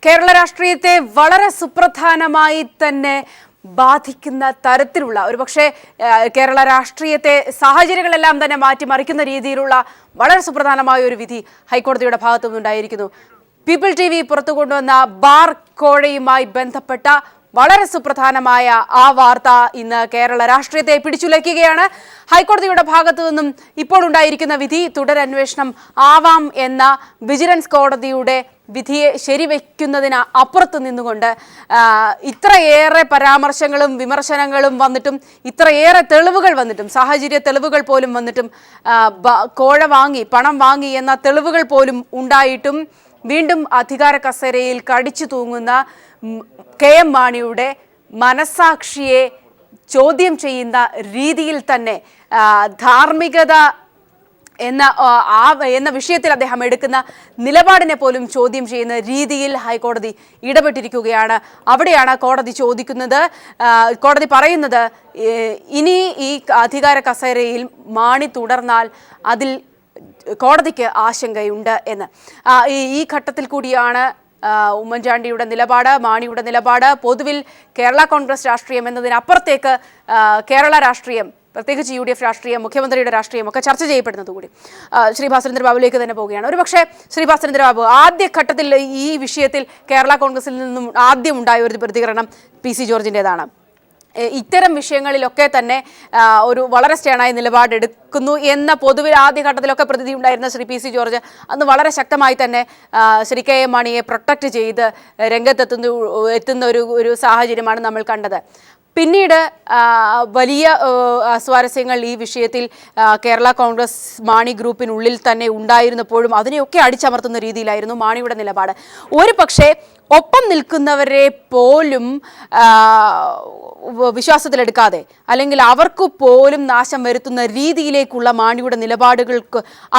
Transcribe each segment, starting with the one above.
കേരള രാഷ്ട്രീയത്തെ വളരെ സുപ്രധാനമായി തന്നെ ബാധിക്കുന്ന തരത്തിലുള്ള ഒരുപക്ഷെ കേരള രാഷ്ട്രീയത്തെ സാഹചര്യങ്ങളെല്ലാം തന്നെ മാറ്റിമറിക്കുന്ന രീതിയിലുള്ള വളരെ സുപ്രധാനമായ ഒരു വിധി ഹൈക്കോടതിയുടെ ഭാഗത്തു നിന്നുണ്ടായിരിക്കുന്നു. പീപ്പിൾ TV പുറത്തു കൊണ്ടുവന്ന ബാർ കോഴയുമായി ബന്ധപ്പെട്ട വളരെ സുപ്രധാനമായ ആ വാർത്ത ഇന്ന് കേരള രാഷ്ട്രീയത്തെ പിടിച്ചുലയ്ക്കുകയാണ്. ഹൈക്കോടതിയുടെ ഭാഗത്തു നിന്നും ഇപ്പോൾ ഉണ്ടായിരിക്കുന്ന വിധി തുടരന്വേഷണം ആവാം എന്ന വിജിലൻസ് കോടതിയുടെ വിധിയെ ശരിവെക്കുന്നതിന് അപ്പുറത്ത് നിന്നുകൊണ്ട് ഇത്രയേറെ പരാമർശങ്ങളും വിമർശനങ്ങളും വന്നിട്ടും ഇത്രയേറെ തെളിവുകൾ വന്നിട്ടും സാഹചര്യ തെളിവുകൾ പോലും വന്നിട്ടും കോഴ വാങ്ങി പണം വാങ്ങി എന്ന തെളിവുകൾ പോലും ഉണ്ടായിട്ടും വീണ്ടും അധികാര കസേരയിൽ കടിച്ചു തൂങ്ങുന്ന KM മാണിയുടെ മനസാക്ഷിയെ ചോദ്യം ചെയ്യുന്ന രീതിയിൽ തന്നെ ധാർമ്മികത എന്ന വിഷയത്തിൽ അദ്ദേഹം എടുക്കുന്ന നിലപാടിനെ പോലും ചോദ്യം ചെയ്യുന്ന രീതിയിൽ ഹൈക്കോടതി ഇടപെട്ടിരിക്കുകയാണ്. അവിടെയാണ് കോടതി പറയുന്നത് ഇനി ഈ അധികാര കസേരയിൽ മാണി തുടർന്നാൽ അതിൽ കോടതിക്ക് ആശങ്കയുണ്ട് എന്ന്. ഈ ഘട്ടത്തിൽ കൂടിയാണ് ഉമ്മൻചാണ്ടിയുടെ നിലപാട്, മാണിയുടെ നിലപാട്, പൊതുവിൽ കേരള കോൺഗ്രസ് രാഷ്ട്രീയം എന്നതിനപ്പുറത്തേക്ക് കേരള രാഷ്ട്രീയം, പ്രത്യേകിച്ച് UDF രാഷ്ട്രീയം, മുഖ്യമന്ത്രിയുടെ രാഷ്ട്രീയം ഒക്കെ ചർച്ച ചെയ്യപ്പെടുന്നത് കൂടി ശ്രീ ഭാസ്കരേന്ദ്രബാബുവിലേക്ക് തന്നെ പോവുകയാണ്. ഒരുപക്ഷെ ശ്രീ ഭാസ്കരേന്ദ്രബാബു, ആദ്യഘട്ടത്തിൽ ഈ വിഷയത്തിൽ കേരള കോൺഗ്രസിൽ നിന്നും ആദ്യം ഉണ്ടായ ഒരു പ്രതികരണം PC ജോർജിൻ്റെതാണ്. ഇത്തരം വിഷയങ്ങളിലൊക്കെ തന്നെ ഒരു വളരെ സ്റ്റേണായ നിലപാടെടുക്കുന്നു എന്ന പൊതുവിൽ ആദ്യഘട്ടത്തിലൊക്കെ പ്രതീതി ഉണ്ടായിരുന്ന ശ്രീ PC ജോർജ് അന്ന് വളരെ ശക്തമായി തന്നെ ശ്രീ KM മാണിയെ പ്രൊട്ടക്റ്റ് ചെയ്ത് എത്തുന്ന ഒരു സാഹചര്യമാണ് നമ്മൾ കണ്ടത്. പിന്നീട് വലിയ സ്വാരസ്യങ്ങൾ ഈ വിഷയത്തിൽ കേരള കോൺഗ്രസ് മാണി ഗ്രൂപ്പിനുള്ളിൽ തന്നെ ഉണ്ടായിരുന്നപ്പോഴും അതിനെയൊക്കെ അടിച്ചമർത്തുന്ന രീതിയിലായിരുന്നു മാണിയുടെ നിലപാട്. ഒരു പക്ഷേ ഒപ്പം നിൽക്കുന്നവരെ പോലും വിശ്വാസത്തിലെടുക്കാതെ അല്ലെങ്കിൽ അവർക്ക് പോലും നാശം വരുത്തുന്ന രീതിയിലേക്കുള്ള മാണിയുടെ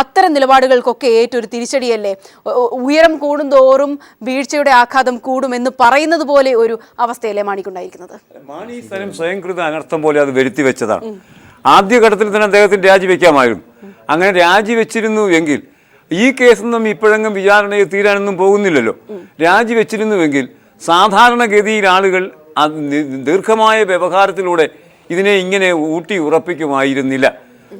അത്തരം നിലപാടുകൾക്കൊക്കെ ഏറ്റൊരു തിരിച്ചടിയല്ലേ? ഉയരം കൂടുന്തോറും വീഴ്ചയുടെ ആഘാതം കൂടുമെന്ന് പറയുന്നത് പോലെ ഒരു അവസ്ഥയല്ലേ മാണിക്കുണ്ടായിരിക്കുന്നത്? മാണി സ്വയംകൃത അനർത്ഥം പോലെ അത് വരുത്തി വെച്ചതാണ്. ആദ്യഘട്ടത്തിൽ തന്നെ അദ്ദേഹത്തിന് രാജിവെക്കാമായിരുന്നു. അങ്ങനെ രാജിവെച്ചിരുന്നു എങ്കിൽ ഈ കേസൊന്നും ഇപ്പോഴെങ്കിലും വിചാരണയെ തീരാനൊന്നും പോകുന്നില്ലല്ലോ. രാജിവെച്ചിരുന്നുവെങ്കിൽ സാധാരണഗതിയിൽ ആളുകൾ ദീർഘമായ വ്യവഹാരത്തിലൂടെ ഇതിനെ ഇങ്ങനെ ഊട്ടി ഉറപ്പിക്കുമായിരുന്നില്ല.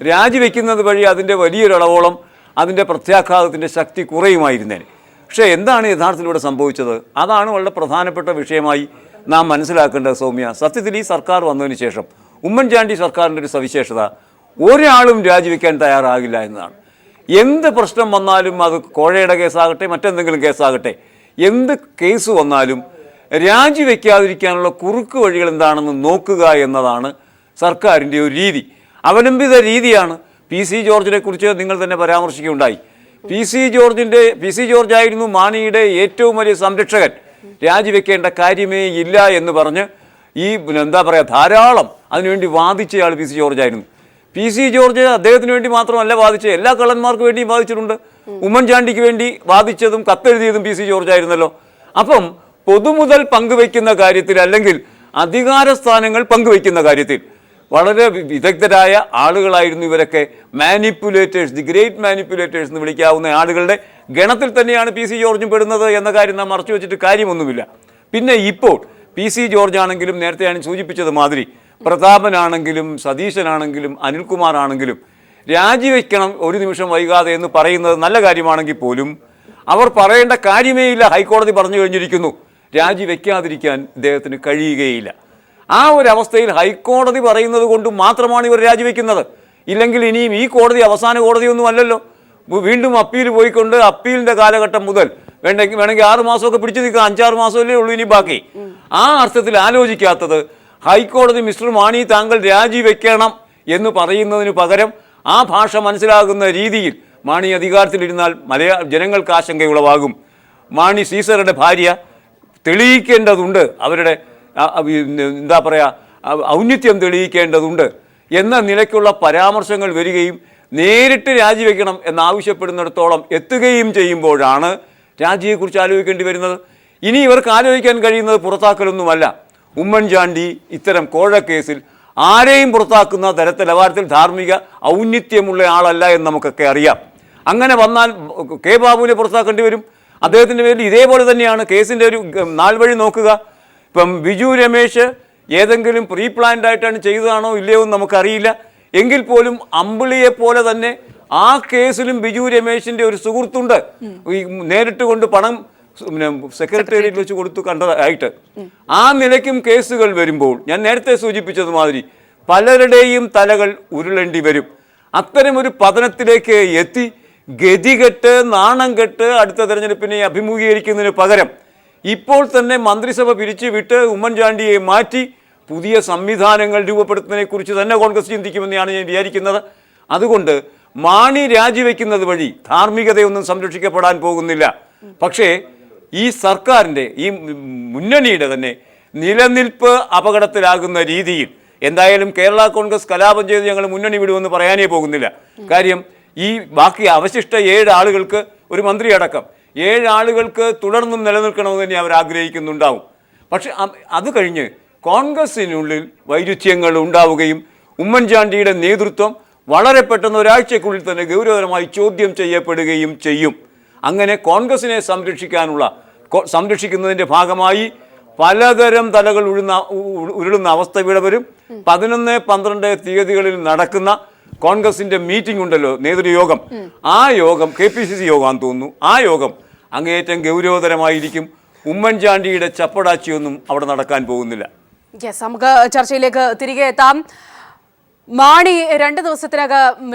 രാജിവെക്കുന്നത് വഴി അതിൻ്റെ വലിയൊരളവോളം അതിൻ്റെ പ്രത്യാഘാതത്തിൻ്റെ ശക്തി കുറയുമായിരുന്നേനെ. പക്ഷേ എന്താണ് യഥാർത്ഥത്തിലൂടെ സംഭവിച്ചത്? അതാണ് വളരെ പ്രധാനപ്പെട്ട വിഷയമായി നാം മനസ്സിലാക്കേണ്ടത് സൗമ്യ. സത്യത്തിൽ ഈ സർക്കാർ വന്നതിന് ശേഷം ഉമ്മൻചാണ്ടി സർക്കാരിൻ്റെ ഒരു സവിശേഷത, ഒരാളും രാജിവെക്കാൻ തയ്യാറാകില്ല എന്നതാണ്. എന്ത് പ്രശ്നം വന്നാലും, അത് കോഴയുടെ കേസാകട്ടെ മറ്റെന്തെങ്കിലും കേസാകട്ടെ, എന്ത് കേസ് വന്നാലും രാജിവെക്കാതിരിക്കാനുള്ള കുറുക്ക് വഴികൾ എന്താണെന്ന് നോക്കുക എന്നതാണ് സർക്കാരിൻ്റെ ഒരു രീതി. അവലംബിത രീതിയാണ്. PC ജോർജിനെ കുറിച്ച് നിങ്ങൾ തന്നെ പരാമർശിക്കുകയുണ്ടായി. PC ജോർജായിരുന്നു മാണിയുടെ ഏറ്റവും വലിയ സംരക്ഷകൻ. രാജിവെക്കേണ്ട കാര്യമേ ഇല്ല എന്ന് പറഞ്ഞ് ധാരാളം അതിനുവേണ്ടി വാദിച്ചയാൾ PC ജോർജായിരുന്നു. PC ജോർജ് അദ്ദേഹത്തിന് വേണ്ടി മാത്രമല്ല വാദിച്ച, എല്ലാ കള്ളന്മാർക്ക് വേണ്ടിയും വാദിച്ചിട്ടുണ്ട്. ഉമ്മൻചാണ്ടിക്ക് വേണ്ടി വാദിച്ചതും കത്തെഴുതിയതും PC ജോർജായിരുന്നല്ലോ. അപ്പം പൊതുമുതൽ പങ്കുവയ്ക്കുന്ന കാര്യത്തിൽ അല്ലെങ്കിൽ അധികാര സ്ഥാനങ്ങൾ പങ്കുവയ്ക്കുന്ന കാര്യത്തിൽ വളരെ വിദഗ്ധരായ ആളുകളായിരുന്നു ഇവരൊക്കെ. മാനിപ്പുലേറ്റേഴ്സ്, ദി ഗ്രേറ്റ് മാനിപ്പുലേറ്റേഴ്സ് എന്ന് വിളിക്കാവുന്ന ആളുകളുടെ ഗണത്തിൽ തന്നെയാണ് PC ജോർജും പെടുന്നത് എന്ന കാര്യം നാം മറച്ചു വെച്ചിട്ട് കാര്യമൊന്നുമില്ല. പിന്നെ ഇപ്പോൾ PC ജോർജ് ആണെങ്കിലും നേരത്തെ ഞാൻ സൂചിപ്പിച്ചത് മാതിരി പ്രതാപനാണെങ്കിലും സതീശനാണെങ്കിലും അനിൽകുമാർ ആണെങ്കിലും രാജിവെക്കണം ഒരു നിമിഷം വൈകാതെ എന്ന് പറയുന്നത് നല്ല കാര്യമാണെങ്കിൽ പോലും അവർ പറയേണ്ട കാര്യമേ ഇല്ല. ഹൈക്കോടതി പറഞ്ഞു കഴിഞ്ഞിരിക്കുന്നു, രാജിവെക്കാതിരിക്കാൻ ഇദ്ദേഹത്തിന് കഴിയുകയില്ല. ആ ഒരു അവസ്ഥയിൽ ഹൈക്കോടതി പറയുന്നത് കൊണ്ട് മാത്രമാണ് ഇവർ രാജിവെക്കുന്നത്. ഇല്ലെങ്കിൽ ഇനിയും ഈ കോടതി അവസാന കോടതിയൊന്നും അല്ലല്ലോ. വീണ്ടും അപ്പീൽ പോയിക്കൊണ്ട് അപ്പീലിൻ്റെ കാലഘട്ടം മുതൽ വേണമെങ്കിൽ 6 മാസമൊക്കെ പിടിച്ചു നിൽക്കുക, 5-6 മാസമല്ലേ ഉള്ളൂ ഇനി ബാക്കി. ആ അർത്ഥത്തിൽ ആലോചിക്കാത്തത് ഹൈക്കോടതി മിസ്റ്റർ മാണി താങ്കൾ രാജിവെക്കണം എന്ന് പറയുന്നതിന് പകരം ആ ഭാഷ മനസ്സിലാകുന്ന രീതിയിൽ മാണി അധികാരത്തിലിരുന്നാൽ ജനങ്ങൾക്ക് ആശങ്കയുളവാകും. മാണി സീസറുടെ ഭാര്യ തെളിയിക്കേണ്ടതുണ്ട്, അവരുടെ ഔന്നിത്യം തെളിയിക്കേണ്ടതുണ്ട് എന്ന നിലയ്ക്കുള്ള പരാമർശങ്ങൾ വരികയും നേരിട്ട് രാജിവെക്കണം എന്നാവശ്യപ്പെടുന്നിടത്തോളം എത്തുകയും ചെയ്യുമ്പോഴാണ് രാജിയെക്കുറിച്ച് ആലോചിക്കേണ്ടി വരുന്നത്. ഇനി ഇവർക്ക് ആലോചിക്കാൻ കഴിയുന്നത് പുറത്താക്കലൊന്നുമല്ല. ഉമ്മൻചാണ്ടി ഇത്തരം കോഴക്കേസിൽ ആരെയും പുറത്താക്കുന്ന നിലവാരത്തിൽ ധാർമ്മിക ഔന്നിത്യമുള്ള ആളല്ല എന്ന് നമുക്കൊക്കെ അറിയാം. അങ്ങനെ വന്നാൽ K ബാബുവിനെ പുറത്താക്കേണ്ടി വരും. അദ്ദേഹത്തിൻ്റെ പേരിൽ ഇതേപോലെ തന്നെയാണ് കേസിൻ്റെ ഒരു നാൾ വഴി നോക്കുക. ഇപ്പം ബിജു രമേശ് ഏതെങ്കിലും പ്രീ പ്ലാൻഡ് ആയിട്ടാണ് ചെയ്തതാണോ ഇല്ലയോ എന്ന് നമുക്കറിയില്ല. എങ്കിൽ പോലും അമ്പിളിയെ പോലെ തന്നെ ആ കേസിലും ബിജു രമേശിൻ്റെ ഒരു സുഹൃത്തുണ്ട്, ഈ നേരിട്ട് കൊണ്ട് പണം പിന്നെ സെക്രട്ടേറിയറ്റിൽ വെച്ച് കൊടുത്തു കണ്ടതായിട്ട്. ആ നിലയ്ക്കും കേസുകൾ വരുമ്പോൾ ഞാൻ നേരത്തെ സൂചിപ്പിച്ചതുമാതിരി പലരുടെയും തലകൾ ഉരുളേണ്ടി വരും. അത്തരമൊരു പതനത്തിലേക്ക് എത്തി ഗതികെട്ട് നാണം കെട്ട് അടുത്ത തെരഞ്ഞെടുപ്പിനെ അഭിമുഖീകരിക്കുന്നതിന് പകരം ഇപ്പോൾ തന്നെ മന്ത്രിസഭ പിരിച്ചുവിട്ട് ഉമ്മൻചാണ്ടിയെ മാറ്റി പുതിയ സംവിധാനങ്ങൾ രൂപപ്പെടുത്തുന്നതിനെക്കുറിച്ച് തന്നെ കോൺഗ്രസ് ചിന്തിക്കുമെന്നാണ് ഞാൻ വിചാരിക്കുന്നത്. അതുകൊണ്ട് മാണി രാജിവെക്കുന്നത് വഴി ധാർമ്മികതയൊന്നും സംരക്ഷിക്കപ്പെടാൻ പോകുന്നില്ല. പക്ഷേ ഈ സർക്കാരിൻ്റെ ഈ മുന്നണിയുടെ തന്നെ നിലനിൽപ്പ് അപകടത്തിലാകുന്ന രീതിയിൽ എന്തായാലും കേരള കോൺഗ്രസ് കലാപം ചെയ്ത് ഞങ്ങൾ മുന്നണി വിടുമെന്ന് പറയാനേ പോകുന്നില്ല. കാര്യം ഈ ബാക്കി അവശിഷ്ട 7 ആളുകൾക്ക്, ഒരു മന്ത്രി അടക്കം 7 ആളുകൾക്ക് തുടർന്നും നിലനിൽക്കണമെന്ന് തന്നെ അവർ ആഗ്രഹിക്കുന്നുണ്ടാവും. പക്ഷെ അത് കഴിഞ്ഞ് കോൺഗ്രസിനുള്ളിൽ വൈരുദ്ധ്യങ്ങൾ ഉണ്ടാവുകയും ഉമ്മൻചാണ്ടിയുടെ നേതൃത്വം വളരെ പെട്ടെന്ന് ഒരാഴ്ചക്കുള്ളിൽ തന്നെ ഗൗരവതരമായി ചോദ്യം ചെയ്യപ്പെടുകയും ചെയ്യും. അങ്ങനെ കോൺഗ്രസിനെ സംരക്ഷിക്കുന്നതിൻ്റെ ഭാഗമായി പലതരം തലകൾ ഉരുളുന്ന അവസ്ഥ ഇവിടെ വരും. 11, 12 തീയതികളിൽ നടക്കുന്ന കോൺഗ്രസിന്റെ മീറ്റിംഗ് ഉണ്ടല്ലോ, നേതൃയോഗം, ആ യോഗം KPCC യോഗമാണെന്ന് തോന്നുന്നു. ആ യോഗം അങ്ങേയറ്റം ഗൗരവതരമായിരിക്കും. ഉമ്മൻചാണ്ടിയുടെ ചപ്പടാച്ചിയൊന്നും അവിടെ നടക്കാൻ പോകുന്നില്ല. നമുക്ക് ചർച്ചയിലേക്ക് തിരികെ എത്താം. മാണി 2 ദിവസത്തിനകം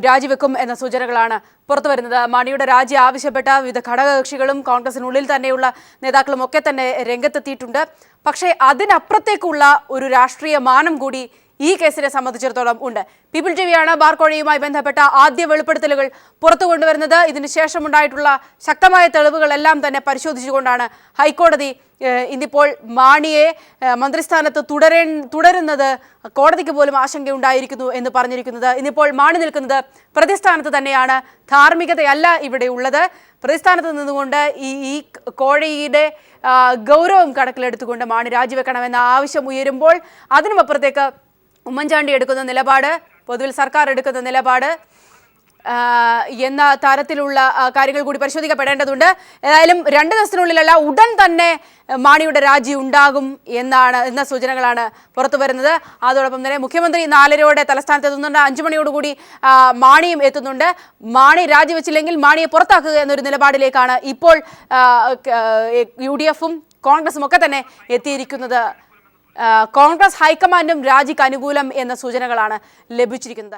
രാജിവെക്കും എന്ന സൂചനകളാണ് പുറത്തു വരുന്നത്. മാണിയുടെ രാജി ആവശ്യപ്പെട്ട വിവിധ ഘടകകക്ഷികളും കോൺഗ്രസിനുള്ളിൽ തന്നെയുള്ള നേതാക്കളും ഒക്കെ തന്നെ രംഗത്തെത്തിയിട്ടുണ്ട്. പക്ഷേ അതിനപ്പുറത്തേക്കുള്ള ഒരു രാഷ്ട്രീയ മാനം കൂടി ഈ കേസിനെ സംബന്ധിച്ചിടത്തോളം ഉണ്ട്. പീപ്പിൾ ടിവിയാണ് ബാർക്കോഴയുമായി ബന്ധപ്പെട്ട ആദ്യ വെളിപ്പെടുത്തലുകൾ പുറത്തു കൊണ്ടുവരുന്നത്. ഇതിനുശേഷമുണ്ടായിട്ടുള്ള ശക്തമായ തെളിവുകളെല്ലാം തന്നെ പരിശോധിച്ചുകൊണ്ടാണ് ഹൈക്കോടതി ഇന്നിപ്പോൾ മാണിയെ മന്ത്രിസ്ഥാനത്ത് തുടരുന്നത് കോടതിക്ക് പോലും ആശങ്കയുണ്ടായിരിക്കുന്നു എന്ന് പറഞ്ഞിരിക്കുന്നത്. ഇന്നിപ്പോൾ മാണി നിൽക്കുന്നത് പ്രതിസ്ഥാനത്ത് തന്നെയാണ്. ധാർമ്മികതയല്ല ഇവിടെ ഉള്ളത്. പ്രതിസ്ഥാനത്ത് നിന്നുകൊണ്ട് ഈ കോഴയുടെ ഗൗരവം കണക്കിലെടുത്തുകൊണ്ട് മാണി രാജിവെക്കണമെന്ന ആവശ്യം ഉയരുമ്പോൾ അതിനുമപ്പുറത്തേക്ക് ഉമ്മൻചാണ്ടി എടുക്കുന്ന നിലപാട്, പൊതുവിൽ സർക്കാർ എടുക്കുന്ന നിലപാട് എന്ന തരത്തിലുള്ള കാര്യങ്ങൾ കൂടി പരിശോധിക്കപ്പെടേണ്ടതുണ്ട്. ഏതായാലും 2 ദിവസത്തിനുള്ളിലല്ല, ഉടൻ തന്നെ മാണിയുടെ രാജി ഉണ്ടാകും എന്ന സൂചനകളാണ് പുറത്തു വരുന്നത്. അതോടൊപ്പം തന്നെ മുഖ്യമന്ത്രി 4:30 തലസ്ഥാനത്ത് എത്തുന്നുണ്ട്. 5 മണിയോടുകൂടി മാണിയും എത്തുന്നുണ്ട്. മാണി രാജിവെച്ചില്ലെങ്കിൽ മാണിയെ പുറത്താക്കുക എന്നൊരു നിലപാടിലേക്കാണ് ഇപ്പോൾ UDF-ഉം കോൺഗ്രസും ഒക്കെ തന്നെ എത്തിയിരിക്കുന്നത്. കോൺഗ്രസ് ഹൈക്കമാൻഡും രാജിക്ക് അനുകൂലം എന്ന സൂചനകളാണ് ലഭിച്ചിരിക്കുന്നത്.